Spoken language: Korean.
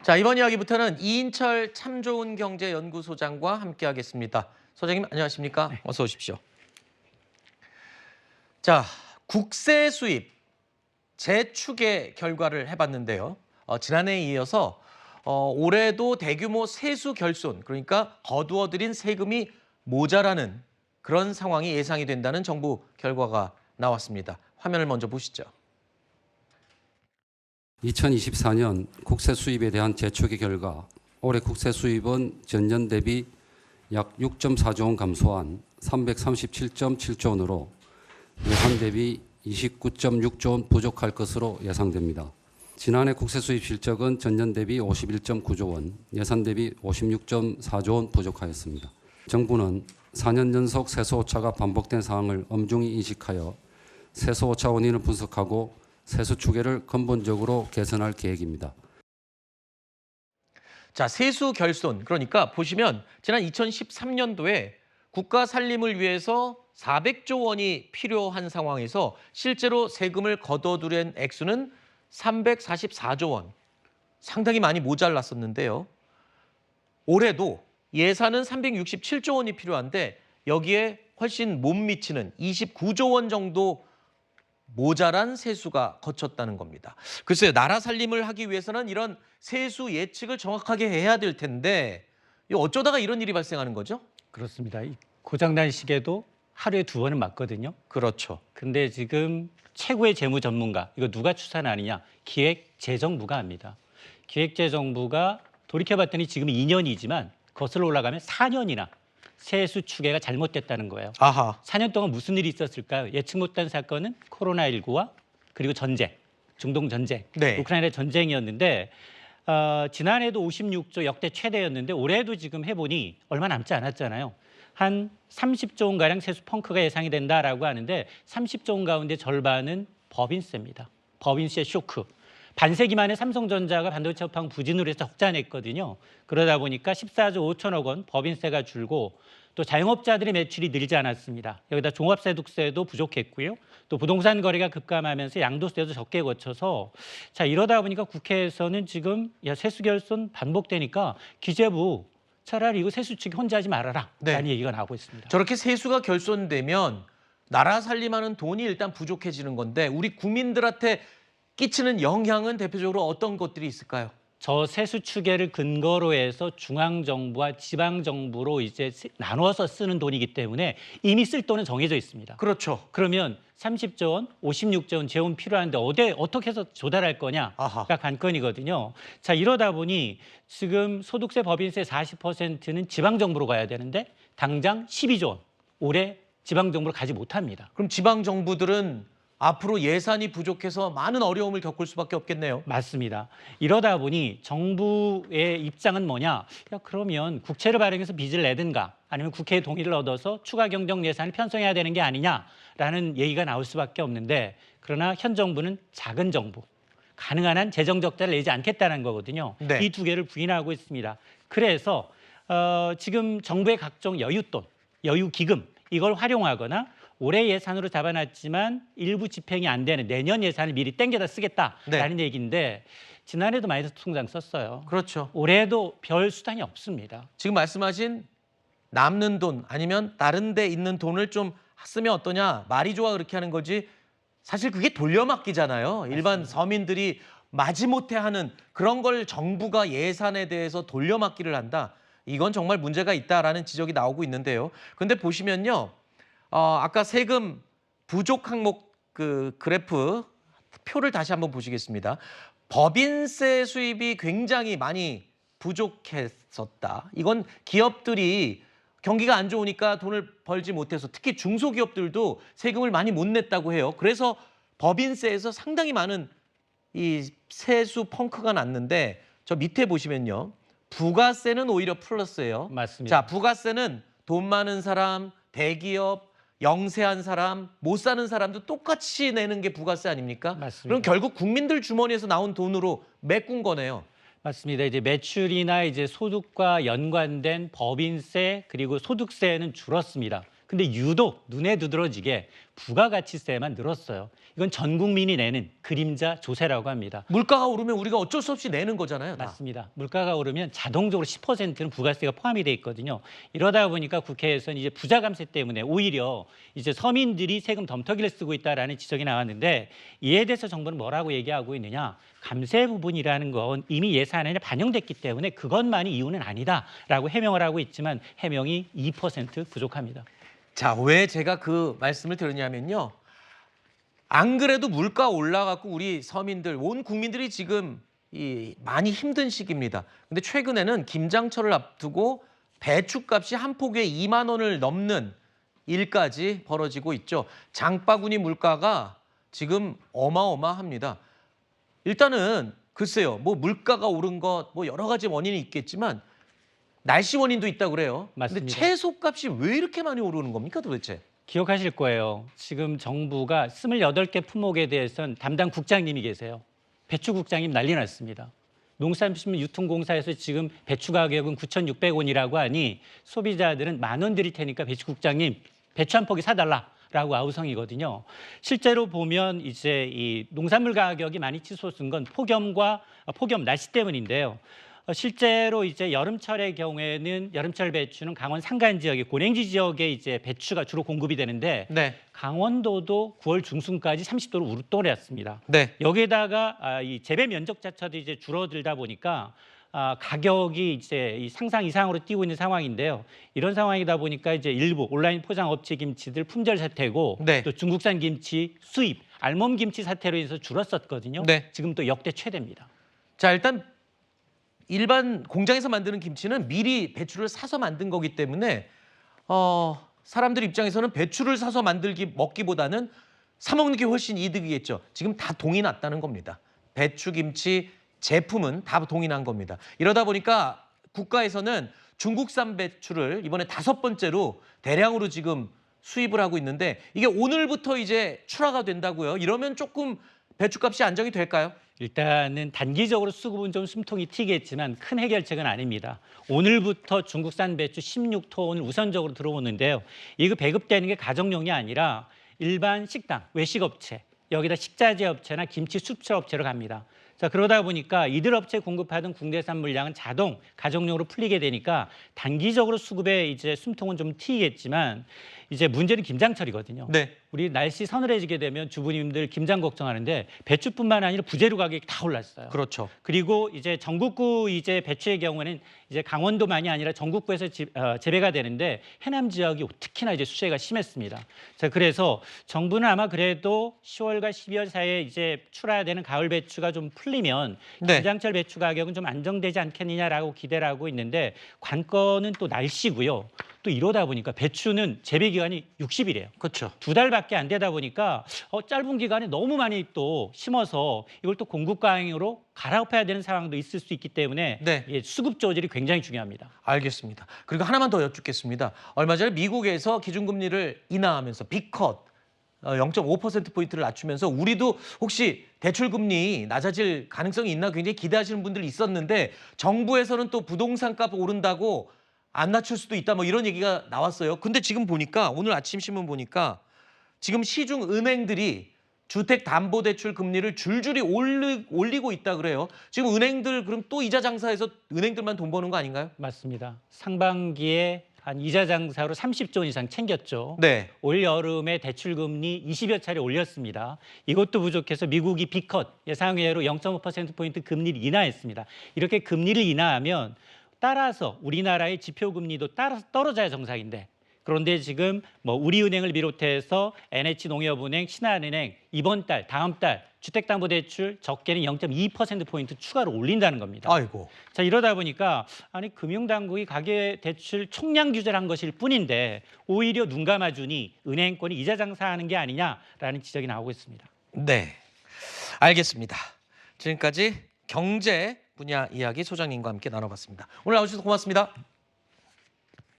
자, 이번 이야기부터는 이인철 참 좋은 경제연구소장과 함께하겠습니다. 소장님 안녕하십니까? 네. 어서 오십시오. 자, 국세 수입 재추계 결과를 해봤는데요. 지난해에 이어서 올해도 대규모 세수 결손, 그러니까 거두어들인 세금이 모자라는 그런 상황이 예상이 된다는 정부 결과가 나왔습니다. 화면을 먼저 보시죠. 2024년 국세 수입에 대한 재추계 결과 올해 국세 수입은 전년 대비 약 6.4조 원 감소한 337.7조 원으로 예산 대비 29.6조 원 부족할 것으로 예상됩니다. 지난해 국세 수입 실적은 전년 대비 51.9조 원, 예산 대비 56.4조 원 부족하였습니다. 정부는 4년 연속 세수 오차가 반복된 사항을 엄중히 인식하여 세수 오차 원인을 분석하고 세수 추계를 근본적으로 개선할 계획입니다. 자, 세수 결손, 그러니까 보시면 지난 2013년도에 국가 살림을 위해서 400조 원이 필요한 상황에서 실제로 세금을 거둬들인 액수는 344조 원. 상당히 많이 모자랐었는데요. 올해도 예산은 367조 원이 필요한데 여기에 훨씬 못 미치는 29조 원 정도 모자란 세수가 거쳤다는 겁니다. 글쎄요, 나라 살림을 하기 위해서는 이런 세수 예측을 정확하게 해야 될 텐데 어쩌다가 이런 일이 발생하는 거죠? 그렇습니다. 이 고장난 시계도 하루에 2번은 맞거든요. 그렇죠. 근데 지금 최고의 재무 전문가, 이거 누가 추산하느냐? 기획재정부가 합니다. 기획재정부가 돌이켜봤더니 지금 2년이지만 거슬러 올라가면 4년이나 세수 추계가 잘못됐다는 거예요. 아하. 4년 동안 무슨 일이 있었을까요? 예측 못한 사건은 코로나19와 그리고 전쟁, 중동 전쟁, 네. 우크라이나 전쟁이었는데 지난해도 56조 역대 최대였는데 올해도 지금 해보니 얼마 남지 않았잖아요. 한 30조 원가량 세수 펑크가 예상이 된다라고 하는데 30조 원 가운데 절반은 법인세입니다. 법인세 쇼크. 반세기 만에 삼성전자가 반도체 업황 부진으로 해서 적자 냈거든요. 그러다 보니까 14조 5천억 원 법인세가 줄고 또 자영업자들의 매출이 늘지 않았습니다. 여기다 종합소득세도 부족했고요. 또 부동산 거래가 급감하면서 양도세도 적게 거쳐서 자 이러다 보니까 국회에서는 지금 세수 결손 반복되니까 기재부 차라리 이거 세수 측이 혼자 하지 말아라 라는 얘기가 나오고 있습니다. 저렇게 세수가 결손되면 나라 살림하는 돈이 일단 부족해지는 건데 우리 국민들한테 끼치는 영향은 대표적으로 어떤 것들이 있을까요? 저 세수 추계를 근거로 해서 중앙 정부와 지방 정부로 이제 나눠서 쓰는 돈이기 때문에 이미 쓸 돈은 정해져 있습니다. 그렇죠. 그러면 30조 원, 56조 원 재원 필요한데 어떻게 해서 조달할 거냐가 아하. 관건이거든요. 자 이러다 보니 지금 소득세, 법인세 40%는 지방 정부로 가야 되는데 당장 12조 원 올해 지방 정부로 가지 못합니다. 그럼 지방 정부들은 앞으로 예산이 부족해서 많은 어려움을 겪을 수밖에 없겠네요. 맞습니다. 이러다 보니 정부의 입장은 뭐냐? 야, 그러면 국채를 발행해서 빚을 내든가 아니면 국회의 동의를 얻어서 추가 경정 예산을 편성해야 되는 게 아니냐라는 얘기가 나올 수밖에 없는데 그러나 현 정부는 작은 정부, 가능한 한 재정 적자를 내지 않겠다는 거거든요. 네. 이 두 개를 부인하고 있습니다. 그래서 지금 정부의 각종 여윳돈, 여유기금 이걸 활용하거나 올해 예산으로 잡아놨지만 일부 집행이 안 되는 내년 예산을 미리 땡겨다 쓰겠다라는 얘기인데 지난해도 마이너스 통장 썼어요. 그렇죠. 올해도 별 수단이 없습니다. 지금 말씀하신 남는 돈 아니면 다른 데 있는 돈을 좀 쓰면 어떠냐 말이 좋아 그렇게 하는 거지 사실 그게 돌려막기잖아요. 일반 서민들이 마지못해 하는 그런 걸 정부가 예산에 대해서 돌려막기를 한다. 이건 정말 문제가 있다라는 지적이 나오고 있는데요. 근데 보시면요. 아까 세금 부족 항목 그 그래프 표를 다시 한번 보시겠습니다. 법인세 수입이 굉장히 많이 부족했었다. 이건 기업들이 경기가 안 좋으니까 돈을 벌지 못해서 특히 중소기업들도 세금을 많이 못 냈다고 해요. 그래서 법인세에서 상당히 많은 이 세수 펑크가 났는데 저 밑에 보시면요. 부가세는 오히려 플러스예요. 맞습니다. 자, 부가세는 돈 많은 사람, 대기업, 영세한 사람, 못 사는 사람도 똑같이 내는 게 부가세 아닙니까? 맞습니다. 그럼 결국 국민들 주머니에서 나온 돈으로 메꾼 거네요. 맞습니다. 이제 매출이나 이제 소득과 연관된 법인세 그리고 소득세는 줄었습니다. 근데 유독 눈에 두드러지게 부가가치세만 늘었어요. 이건 전 국민이 내는 그림자 조세라고 합니다. 물가가 오르면 우리가 어쩔 수 없이 내는 거잖아요. 다. 맞습니다. 물가가 오르면 자동적으로 10%는 부가세가 포함이 돼 있거든요. 이러다 보니까 국회에서는 이제 부자 감세 때문에 오히려 이제 서민들이 세금 덤터기를 쓰고 있다라는 지적이 나왔는데 이에 대해서 정부는 뭐라고 얘기하고 있느냐? 감세 부분이라는 건 이미 예산안에 반영됐기 때문에 그것만이 이유는 아니다라고 해명을 하고 있지만 해명이 2% 부족합니다. 자, 왜 제가 그 말씀을 드렸냐면요. 안 그래도 물가 올라갖고 우리 서민들, 온 국민들이 지금 많이 힘든 시기입니다. 근데 최근에는 김장철을 앞두고 배추값이 한 포기에 2만 원을 넘는 일까지 벌어지고 있죠. 장바구니 물가가 지금 어마어마합니다. 일단은 글쎄요, 뭐 물가가 오른 것, 뭐 여러 가지 원인이 있겠지만 날씨 원인도 있다고 그래요. 맞습니다. 근데 채소값이 왜 이렇게 많이 오르는 겁니까 도대체? 기억하실 거예요. 지금 정부가 28개 품목에 대해서는 담당 국장님이 계세요. 배추국장님 난리 났습니다. 농산식품 유통공사에서 지금 배추 가격은 9,600원이라고 하니 소비자들은 10,000원 드릴 테니까 배추국장님 배추 한 포기 사달라라고 아우성이거든요. 실제로 보면 이제 이 농산물 가격이 많이 치솟은 건 폭염 날씨 때문인데요. 실제로 이제 여름철의 경우에는 여름철 배추는 강원 산간 지역의 고랭지 지역에 이제 배추가 주로 공급이 되는데 네, 강원도도 9월 중순까지 30도로 우뚝떠내렸습니다. 네, 여기에다가 이 재배 면적자체도 이제 줄어들다 보니까 가격이 이제 이 상상 이상으로 뛰고 있는 상황인데요. 이런 상황이다 보니까 이제 일부 온라인 포장 업체 김치들 품절 사태고 네. 또 중국산 김치 수입, 알몸 김치 사태로 인해서 줄었었거든요. 네. 지금 또 역대 최대입니다. 자, 일단 일반 공장에서 만드는 김치는 미리 배추를 사서 만든 거기 때문에 사람들 입장에서는 배추를 사서 먹기보다는 사 먹는 게 훨씬 이득이겠죠. 지금 다 동이 났다는 겁니다. 배추 김치 제품은 다 동이 난 겁니다. 이러다 보니까 국가에서는 중국산 배추를 이번에 5번째로 대량으로 지금 수입을 하고 있는데 이게 오늘부터 이제 출하가 된다고요. 이러면 조금 배추값이 안정이 될까요? 일단은 단기적으로 수급은 좀 숨통이 튀겠지만 큰 해결책은 아닙니다. 오늘부터 중국산 배추 16톤 우선적으로 들어오는데요. 이거 배급되는 게 가정용이 아니라 일반 식당, 외식업체, 여기다 식자재 업체나 김치 수출 업체로 갑니다. 자, 그러다 보니까 이들 업체 공급하던 국내산 물량은 자동 가정용으로 풀리게 되니까 단기적으로 수급에 이제 숨통은 좀 트이겠지만 이제 문제는 김장철이거든요. 네. 우리 날씨 서늘해지게 되면 주부님들 김장 걱정하는데 배추뿐만 아니라 부재료 가격이 다 올랐어요. 그렇죠. 그리고 이제 전국구 이제 배추의 경우에는 이제 강원도만이 아니라 전국구에서 재배가 되는데 해남 지역이 특히나 이제 수재가 심했습니다. 자, 그래서 정부는 아마 그래도 10월과 12월 사이에 이제 출하되는 가을 배추가 좀 풀리면 네. 김장철 배추 가격은 좀 안정되지 않겠느냐라고 기대를 하고 있는데 관건은 또 날씨고요. 또 이러다 보니까 배추는 재배 기간이 60일이에요. 그렇죠. 2달밖에 안 되다 보니까 짧은 기간에 너무 많이 또 심어서 이걸 또 공급 과잉으로 갈아엎어야 되는 상황도 있을 수 있기 때문에 네. 예, 수급 조절이 굉장히 중요합니다. 알겠습니다. 그리고 하나만 더 여쭙겠습니다. 얼마 전에 미국에서 기준금리를 인하하면서 빅컷 0.5%포인트를 낮추면서 우리도 혹시 대출금리 낮아질 가능성이 있나 굉장히 기대하시는 분들이 있었는데 정부에서는 또 부동산 값 오른다고 안 낮출 수도 있다 뭐 이런 얘기가 나왔어요. 근데 지금 보니까 오늘 아침 신문 보니까 지금 시중 은행들이 주택담보대출 금리를 줄줄이 올리고 있다 그래요. 지금 은행들 그럼 또 이자 장사해서 은행들만 돈 버는 거 아닌가요? 맞습니다. 상반기에 한 이자 장사로 30조 원 이상 챙겼죠. 네. 올 여름에 대출 금리 20여 차례 올렸습니다. 이것도 부족해서 미국이 B컷 예상외로 0.5%포인트 금리를 인하했습니다. 이렇게 금리를 인하하면 따라서 우리나라의 지표금리도 따라서 떨어져야 정상인데 그런데 지금 뭐 우리은행을 비롯해서 NH농협은행, 신한은행 이번 달, 다음 달 주택담보대출 적게는 0.2%포인트 추가로 올린다는 겁니다. 아이고. 자, 이러다 보니까 아니 금융당국이 가계대출 총량 규제를 한 것일 뿐인데 오히려 눈 감아주니 은행권이 이자 장사하는 게 아니냐라는 지적이 나오고 있습니다. 네. 알겠습니다. 지금까지 경제 분야 이야기 소장님과 함께 나눠봤습니다. 오늘 나와주셔서 고맙습니다.